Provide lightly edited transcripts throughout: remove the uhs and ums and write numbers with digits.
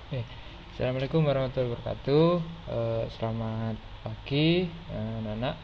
Oke. Assalamualaikum warahmatullahi wabarakatuh. Selamat pagi, anak-anak.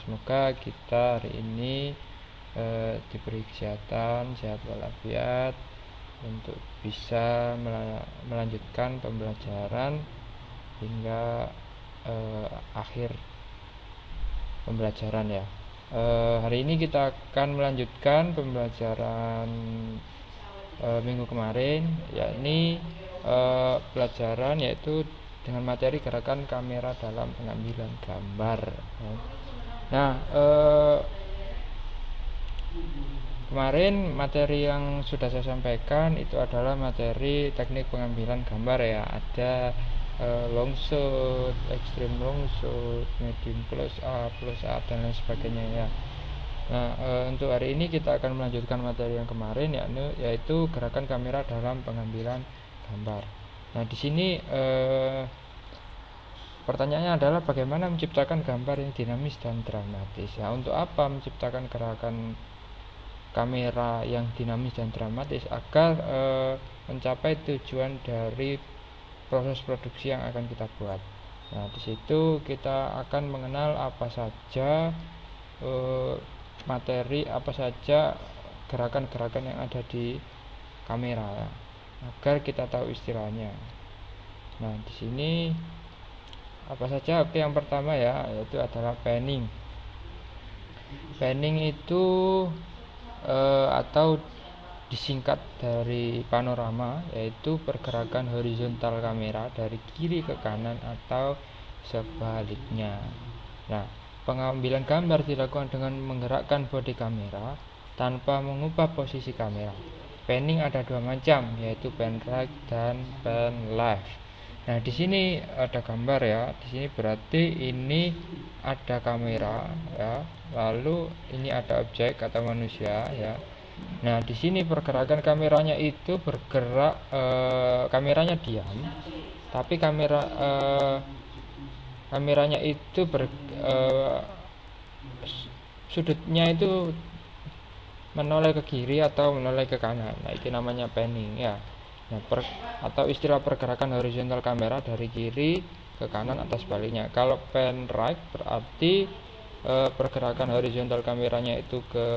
Semoga kita hari ini diberi kesehatan, sehat walafiat untuk bisa melanjutkan pembelajaran hingga akhir pembelajaran ya. Hari ini kita akan melanjutkan pembelajaran minggu kemarin, yakni pelajaran yaitu dengan materi gerakan kamera dalam pengambilan gambar. Nah, kemarin materi yang sudah saya sampaikan itu adalah materi teknik pengambilan gambar ya. Ada long shot, extreme long shot, medium close up dan lain sebagainya ya. Nah, untuk hari ini kita akan melanjutkan materi yang kemarin, yaitu gerakan kamera dalam pengambilan gambar. Nah, di sini pertanyaannya adalah bagaimana menciptakan gambar yang dinamis dan dramatis. Nah, untuk apa menciptakan gerakan kamera yang dinamis dan dramatis? Agar mencapai tujuan dari proses produksi yang akan kita buat. Nah, di situ kita akan mengenal apa saja materi, apa saja gerakan-gerakan yang ada di kamera agar kita tahu istilahnya. Nah, di sini apa saja? Oke, yang pertama ya, yaitu adalah panning. Panning itu atau disingkat dari panorama, yaitu pergerakan horizontal kamera dari kiri ke kanan atau sebaliknya. Nah, pengambilan gambar dilakukan dengan menggerakkan bodi kamera tanpa mengubah posisi kamera. Panning ada dua macam, yaitu pan right dan pan left. Nah, di sini ada gambar ya. Di sini berarti ini ada kamera ya. Lalu ini ada objek atau manusia ya. Nah, di sini pergerakan kameranya itu bergerak, kameranya diam, tapi kameranya itu sudutnya itu menoleh ke kiri atau menoleh ke kanan. Nah, itu namanya panning ya. Nah, atau istilah pergerakan horizontal kamera dari kiri ke kanan atau sebaliknya. Kalau pan right berarti pergerakan horizontal kameranya itu ke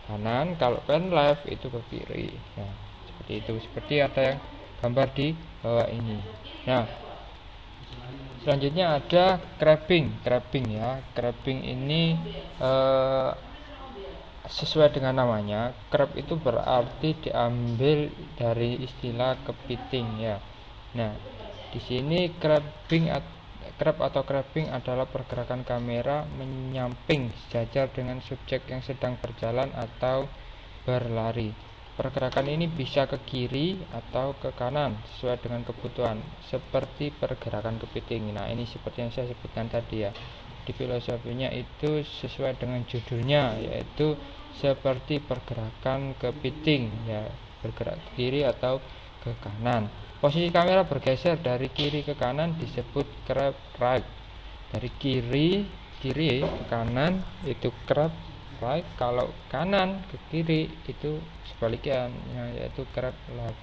kanan, kalau pan left itu ke kiri. Nah, seperti itu. Seperti ada yang gambar di bawah ini. Nah, selanjutnya ada crabbing ya. Crabbing ini sesuai dengan namanya, crab itu berarti diambil dari istilah kepiting ya. Nah, di sini crab atau crabbing adalah pergerakan kamera menyamping sejajar dengan subjek yang sedang berjalan atau berlari. Pergerakan ini bisa ke kiri atau ke kanan sesuai dengan kebutuhan, seperti pergerakan kepiting. Nah, ini seperti yang saya sebutkan tadi ya. Di filosofinya itu sesuai dengan judulnya, yaitu seperti pergerakan kepiting ya, bergerak ke kiri atau ke kanan. Posisi kamera bergeser dari kiri ke kanan disebut crab right. Dari kiri ke kanan itu crab right. Kalau kanan ke kiri itu sebaliknya, yaitu crab left.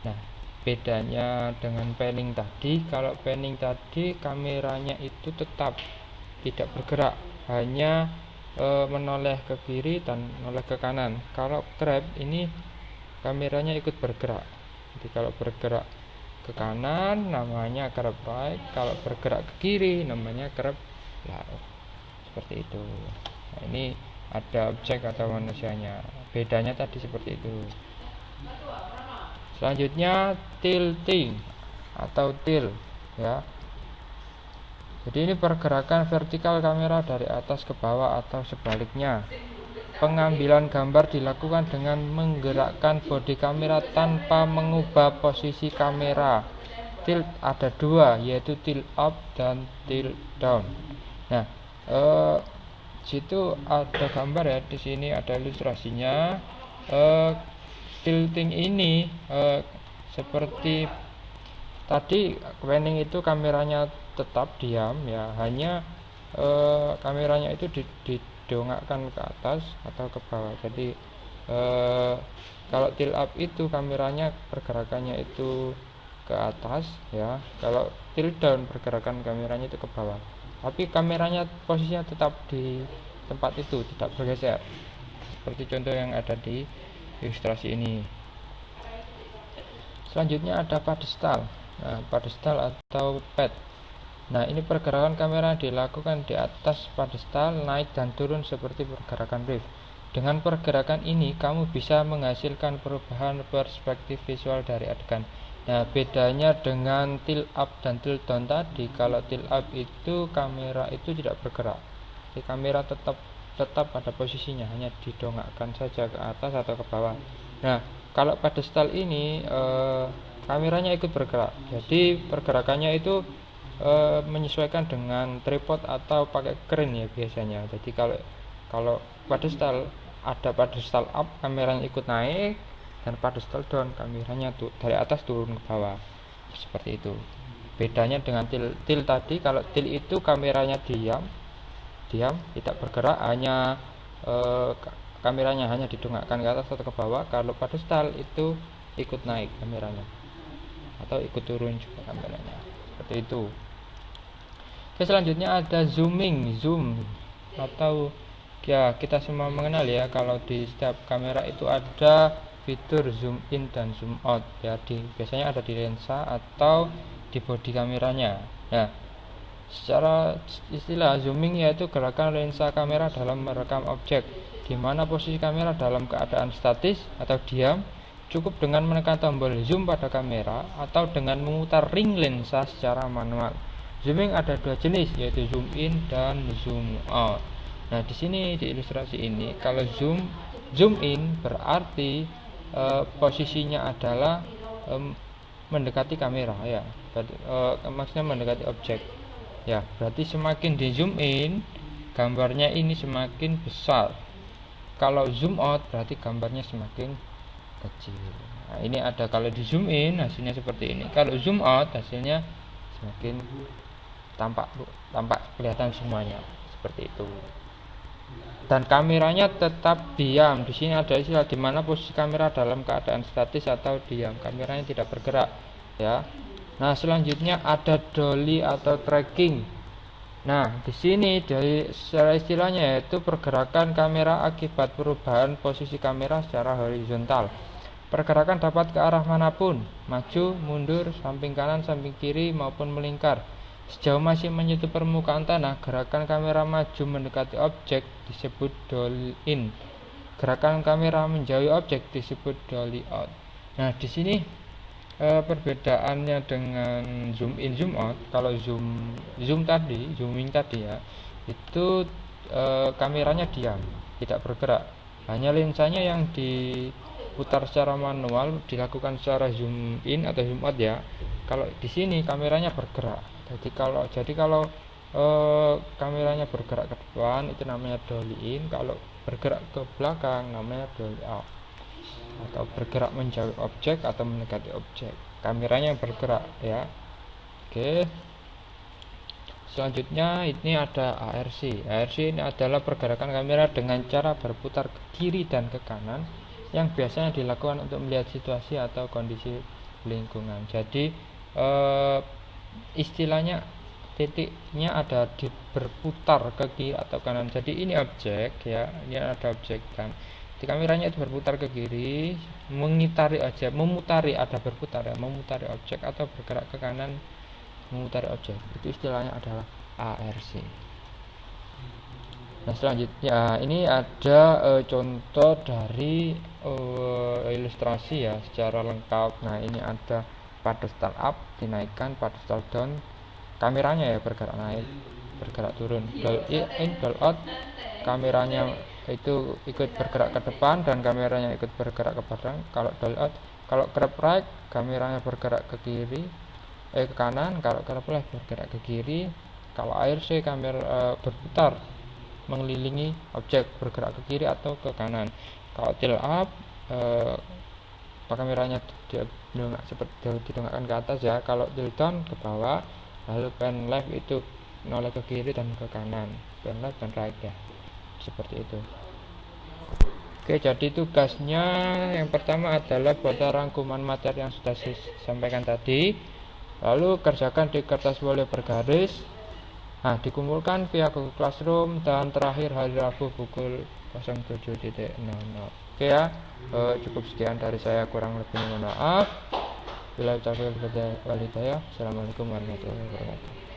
Nah, bedanya dengan panning tadi, kalau panning tadi kameranya itu tetap tidak bergerak, hanya menoleh ke kiri dan menoleh ke kanan. Kalau crab ini kameranya ikut bergerak. Jadi kalau bergerak ke kanan namanya crab right, kalau bergerak ke kiri namanya crab left. Seperti itu. Nah, ini ada objek atau manusianya. Bedanya tadi seperti itu. Selanjutnya tilting atau tilt ya. Jadi ini pergerakan vertikal kamera dari atas ke bawah atau sebaliknya. Pengambilan gambar dilakukan dengan menggerakkan bodi kamera tanpa mengubah posisi kamera. Tilt ada dua, yaitu tilt up dan tilt down. Nah, situ ada gambar ya, di sini ada ilustrasinya. Tilting ini seperti tadi panning itu kameranya tetap diam ya, hanya kameranya itu didongakkan ke atas atau ke bawah. Jadi kalau tilt up itu kameranya pergerakannya itu ke atas ya. Kalau tilt down, pergerakan kameranya itu ke bawah, tapi kameranya posisinya tetap di tempat itu, tidak bergeser, seperti contoh yang ada di ilustrasi ini. Selanjutnya ada pedestal. Nah, pedestal atau pad. Nah, ini pergerakan kamera dilakukan di atas pedestal, naik dan turun seperti pergerakan rift. Dengan pergerakan ini, kamu bisa menghasilkan perubahan perspektif visual dari adegan. Nah, bedanya dengan tilt up dan tilt down tadi, kalau tilt up itu kamera itu tidak bergerak. Jadi kamera tetap pada posisinya, hanya didongakkan saja ke atas atau ke bawah. Nah, kalau pedestal ini kameranya ikut bergerak. Jadi pergerakannya itu menyesuaikan dengan tripod atau pakai crane ya biasanya. Jadi kalau pedestal, ada pedestal up, kameranya ikut naik, dan pedestal down, kameranya dari atas turun ke bawah, seperti itu. Bedanya dengan tilt tadi, kalau tilt itu kameranya diam, tidak bergerak, hanya kameranya hanya didongakkan ke atas atau ke bawah. Kalau pedestal itu ikut naik kameranya atau ikut turun juga kameranya, seperti itu. Oke, selanjutnya ada zoom atau ya kita semua mengenal ya, kalau di setiap kamera itu ada fitur zoom in dan zoom out ya, biasanya ada di lensa atau di bodi kameranya. Nah, secara istilah zooming yaitu gerakan lensa kamera dalam merekam objek, di mana posisi kamera dalam keadaan statis atau diam. Cukup dengan menekan tombol zoom pada kamera atau dengan memutar ring lensa secara manual. Zooming ada dua jenis, yaitu zoom in dan zoom out. Nah, di sini di ilustrasi ini, kalau zoom in berarti posisinya adalah mendekati kamera ya, maksudnya mendekati objek ya. Berarti semakin di zoom in, gambarnya ini semakin besar. Kalau zoom out berarti gambarnya semakin kecil. Nah, ini ada, kalau di zoom in hasilnya seperti ini, kalau zoom out hasilnya semakin tampak kelihatan semuanya, seperti itu. Dan kameranya tetap diam. Di sini ada istilah di mana posisi kamera dalam keadaan statis atau diam, kameranya tidak bergerak ya. Nah, selanjutnya ada dolly atau tracking. Nah, di sini dari secara istilahnya yaitu pergerakan kamera akibat perubahan posisi kamera secara horizontal. Pergerakan dapat ke arah manapun, maju, mundur, samping kanan, samping kiri, maupun melingkar. Sejauh masih menyentuh permukaan tanah, gerakan kamera maju mendekati objek disebut dolly in. Gerakan kamera menjauhi objek disebut dolly out. Nah, di sini perbedaannya dengan zoom in zoom out. Kalau zooming tadi ya, itu kameranya diam, tidak bergerak, hanya lensanya yang diputar secara manual, dilakukan secara zoom in atau zoom out ya. Kalau di sini kameranya bergerak. Jadi kalau kameranya bergerak ke depan itu namanya dolly in, kalau bergerak ke belakang namanya dolly out. Atau bergerak menjauhi objek atau mendekati objek, kameranya yang bergerak ya. Oke, selanjutnya ini ada ARC. ARC ini adalah pergerakan kamera dengan cara berputar ke kiri dan ke kanan, yang biasanya dilakukan untuk melihat situasi atau kondisi lingkungan. Jadi istilahnya titiknya ada di berputar ke kiri atau kanan. Jadi ini objek ya, ini ada objek, dan di kameranya itu berputar ke kiri, memutari objek, atau bergerak ke kanan memutari objek. Itu istilahnya adalah ARC. Nah, selanjutnya ini ada contoh dari ilustrasi ya secara lengkap. Nah, ini ada pedestal up dinaikkan, pedestal down kameranya ya bergerak naik, bergerak turun, dolly in, dolly out, kameranya itu ikut bergerak ke depan dan kameranya ikut bergerak ke belakang. Kalau dolly out, kalau grab right kameranya bergerak ke kiri, ke kanan. Kalau grab left bergerak ke kiri. Kalau ARC kamera berputar mengelilingi objek, bergerak ke kiri atau ke kanan. Kalau tilt up kameranya didongakkan ke atas ya. Kalau tilt down ke bawah. Lalu pan left itu noleh ke kiri dan ke kanan, pan left dan right ya, seperti itu. Oke, jadi tugasnya yang pertama adalah buat rangkuman materi yang sudah saya sampaikan tadi, lalu kerjakan di kertas boleh bergaris. Nah, dikumpulkan via Google Classroom, dan terakhir hari Rabu pukul 07.00. Oke ya, cukup sekian dari saya, kurang lebih mohon maaf. Bila taufiq wal hidayah. Assalamualaikum warahmatullahi wabarakatuh.